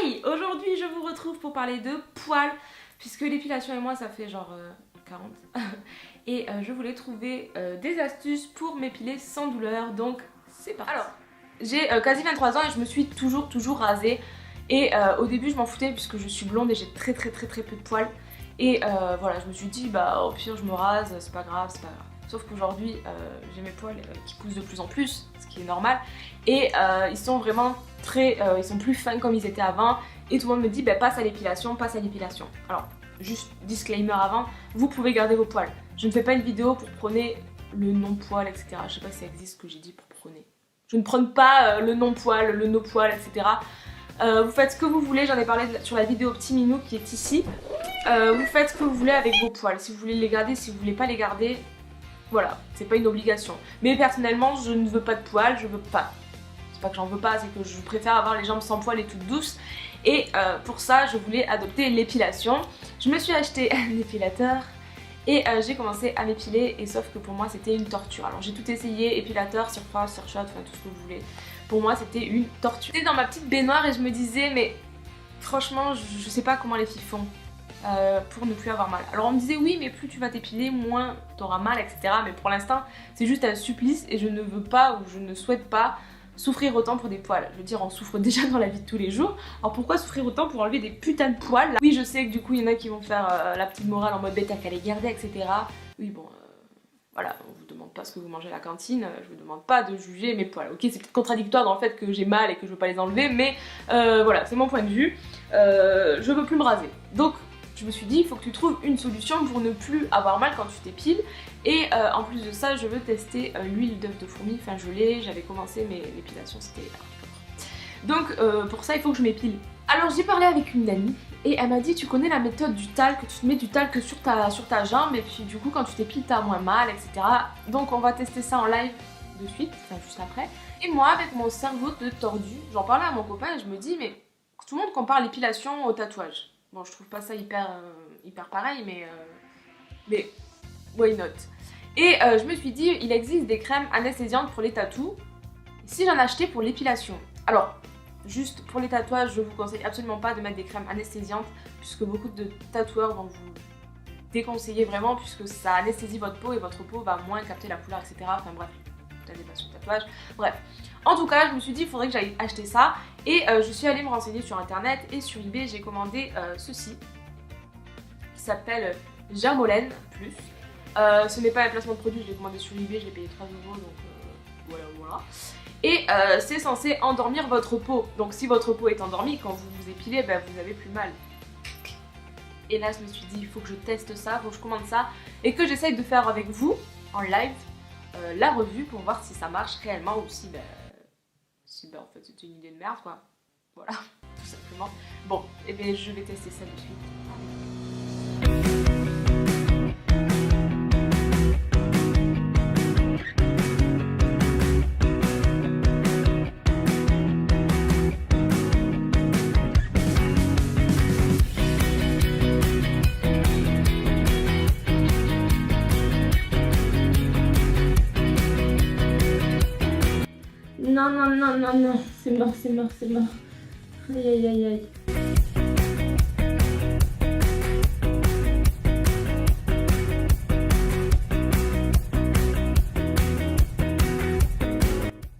Hi! Aujourd'hui je vous retrouve pour parler de poils, puisque l'épilation et moi ça fait genre 40 et je voulais trouver des astuces pour m'épiler sans douleur, donc c'est parti. Alors, j'ai quasi 23 ans et je me suis toujours rasée et au début je m'en foutais puisque je suis blonde et j'ai très peu de poils et voilà, je me suis dit bah au pire je me rase, c'est pas grave. Sauf qu'aujourd'hui j'ai mes poils qui poussent de plus en plus, ce qui est normal, et ils sont vraiment ils sont plus fins comme ils étaient avant, et tout le monde me dit bah, passe à l'épilation. Alors juste disclaimer avant, vous pouvez garder vos poils. Je ne fais pas une vidéo pour prôner le non-poil, etc. Je sais pas si ça existe ce que j'ai dit pour prôner. Je ne prône pas le non-poil, le no-poil, etc. Vous faites ce que vous voulez, j'en ai parlé sur la vidéo Petit Minou qui est ici. Vous faites ce que vous voulez avec vos poils, si vous voulez les garder, si vous voulez pas les garder. Voilà, c'est pas une obligation. Mais personnellement, je ne veux pas de poils, je veux pas. C'est pas que j'en veux pas, c'est que je préfère avoir les jambes sans poils et toutes douces. Et pour ça, je voulais adopter l'épilation. Je me suis acheté un épilateur et j'ai commencé à m'épiler. Et sauf que pour moi, c'était une torture. Alors j'ai tout essayé, épilateur, surface, surshot, enfin tout ce que vous voulez. Pour moi, c'était une torture. J'étais dans ma petite baignoire et je me disais, mais franchement, je sais pas comment les filles font. Pour ne plus avoir mal. Alors on me disait oui mais plus tu vas t'épiler moins t'auras mal, etc. Mais pour l'instant c'est juste un supplice et je ne veux pas ou je ne souhaite pas souffrir autant pour des poils. Je veux dire, on souffre déjà dans la vie de tous les jours, alors pourquoi souffrir autant pour enlever des putains de poils là? Oui, je sais que du coup il y en a qui vont faire la petite morale en mode bête, t'as qu'à les garder, etc. Oui bon, voilà, on vous demande pas ce que vous mangez à la cantine, je vous demande pas de juger mes poils. Ok, c'est peut-être contradictoire dans le fait que j'ai mal et que je veux pas les enlever, mais voilà, c'est mon point de vue. Je veux plus me raser. Donc je me suis dit, il faut que tu trouves une solution pour ne plus avoir mal quand tu t'épiles. Et en plus de ça, je veux tester l'huile d'œuf de fourmi. Enfin, j'avais commencé, mais l'épilation c'était donc pour ça, il faut que je m'épile. Alors j'ai parlé avec une amie et elle m'a dit, tu connais la méthode du talc, tu te mets du talc sur ta jambe et puis du coup quand tu t'épiles t'as moins mal, etc. Donc on va tester ça en live de suite, enfin juste après. Et moi, avec mon cerveau de tordu, j'en parlais à mon copain et je me dis, mais tout le monde compare l'épilation au tatouage. Bon, je trouve pas ça hyper pareil, mais why not? Et je me suis dit, il existe des crèmes anesthésiantes pour les tatous. Si j'en achetais pour l'épilation, alors juste pour les tatouages, je vous conseille absolument pas de mettre des crèmes anesthésiantes puisque beaucoup de tatoueurs vont vous déconseiller vraiment puisque ça anesthésie votre peau et votre peau va moins capter la couleur, etc. Enfin bref, vous avez pas sur le tatouage. Bref, en tout cas, je me suis dit, il faudrait que j'aille acheter ça. Et je suis allée me renseigner sur internet et sur eBay, j'ai commandé ceci qui s'appelle Germolène Plus. Ce n'est pas un placement de produit, je l'ai commandé sur eBay, je l'ai payé 3 €, donc voilà. Et c'est censé endormir votre peau. Donc si votre peau est endormie, quand vous vous épilez, ben, vous avez plus mal. Et là je me suis dit, il faut que je teste ça, il faut que je commande ça et que j'essaye de faire avec vous en live la revue pour voir si ça marche réellement ou si en fait c'était une idée de merde quoi. Voilà, tout simplement. Bon, et bien je vais tester ça de suite. Non, c'est mort. Aïe.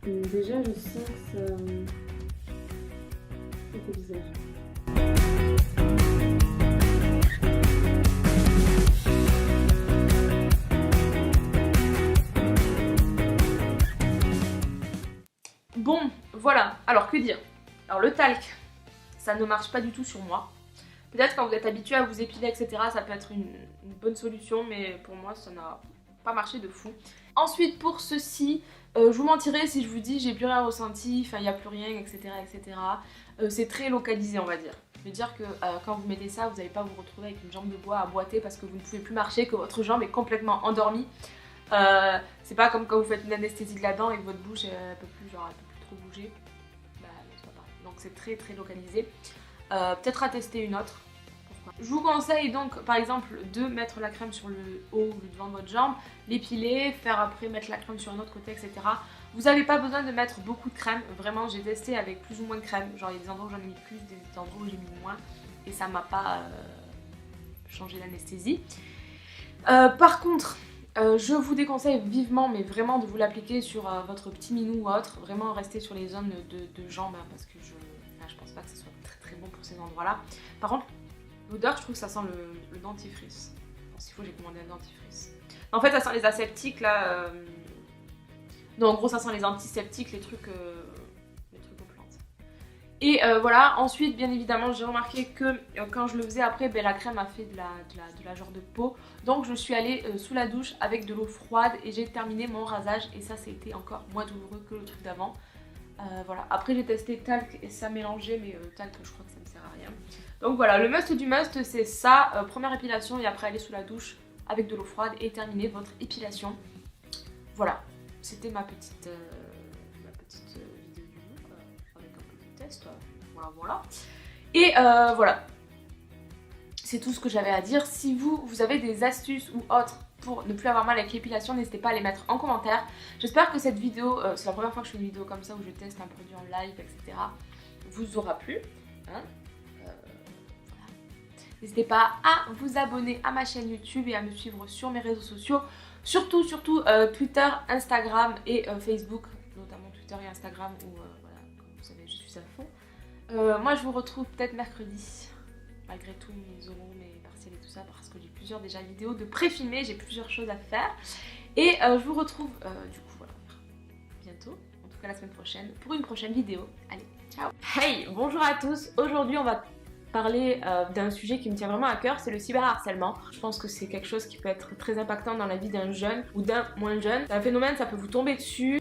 Déjà, je sens que ça fait bizarre. Bon, voilà, alors que dire? Alors le talc, ça ne marche pas du tout sur moi. Peut-être quand vous êtes habitué à vous épiler, etc., ça peut être une bonne solution, mais pour moi ça n'a pas marché de fou. Ensuite pour ceci, je vous mentirais si je vous dis j'ai plus rien ressenti, enfin il n'y a plus rien, etc. C'est très localisé on va dire. Je veux dire que quand vous mettez ça, vous n'allez pas vous retrouver avec une jambe de bois à boiter parce que vous ne pouvez plus marcher, que votre jambe est complètement endormie. C'est pas comme quand vous faites une anesthésie de la dent et que votre bouche elle peut plus trop bouger. Bah c'est pas pareil. Donc c'est très localisé. Peut-être à tester une autre. Pourquoi? Je vous conseille donc par exemple de mettre la crème sur le haut, le devant de votre jambe, l'épiler, faire après mettre la crème sur un autre côté, etc. Vous n'avez pas besoin de mettre beaucoup de crème, vraiment j'ai testé avec plus ou moins de crème, genre il y a des endroits où j'en ai mis plus, des endroits où j'ai mis moins et ça m'a pas changé l'anesthésie. Par contre, je vous déconseille vivement, mais vraiment de vous l'appliquer sur votre petit minou ou autre, vraiment rester sur les zones de jambes hein, parce que je pense pas que ce soit très bon pour ces endroits là. Par contre, l'odeur, je trouve que ça sent le dentifrice. Je pense qu'il faut que j'ai commandé un dentifrice. En fait, ça sent les aseptiques là. Non, en gros, ça sent les antiseptiques, les trucs aux plantes. Et voilà, ensuite, bien évidemment, j'ai remarqué que quand je le faisais après, ben, la crème a fait de la genre de peau. Donc, je suis allée sous la douche avec de l'eau froide et j'ai terminé mon rasage. Et ça, c'était encore moins douloureux que le truc d'avant. Voilà. Après, j'ai testé talc et ça mélangeait, mais talc, je crois que ça ne sert à rien. Donc voilà, le must du must, c'est ça. Première épilation et après aller sous la douche avec de l'eau froide et terminer votre épilation. Voilà. C'était ma petite vidéo du jour avec un petit test. Voilà. Et voilà. C'est tout ce que j'avais à dire. Si vous avez des astuces ou autres pour ne plus avoir mal avec l'épilation, n'hésitez pas à les mettre en commentaire. J'espère que cette vidéo, c'est la première fois que je fais une vidéo comme ça où je teste un produit en live, etc. vous aura plu. Hein, voilà. N'hésitez pas à vous abonner à ma chaîne YouTube et à me suivre sur mes réseaux sociaux. Surtout Twitter, Instagram et Facebook, notamment Twitter et Instagram où voilà, comme vous savez je suis à fond. Moi je vous retrouve peut-être mercredi, malgré tout mes oraux, mes partiels et tout ça, parce que j'ai plusieurs déjà vidéos de pré-filmées, j'ai plusieurs choses à faire. Et je vous retrouve du coup voilà, bientôt, en tout cas la semaine prochaine, pour une prochaine vidéo. Allez, ciao. Hey, bonjour à tous, aujourd'hui on va parler d'un sujet qui me tient vraiment à cœur, c'est le cyberharcèlement. Je pense que c'est quelque chose qui peut être très impactant dans la vie d'un jeune ou d'un moins jeune. C'est un phénomène, ça peut vous tomber dessus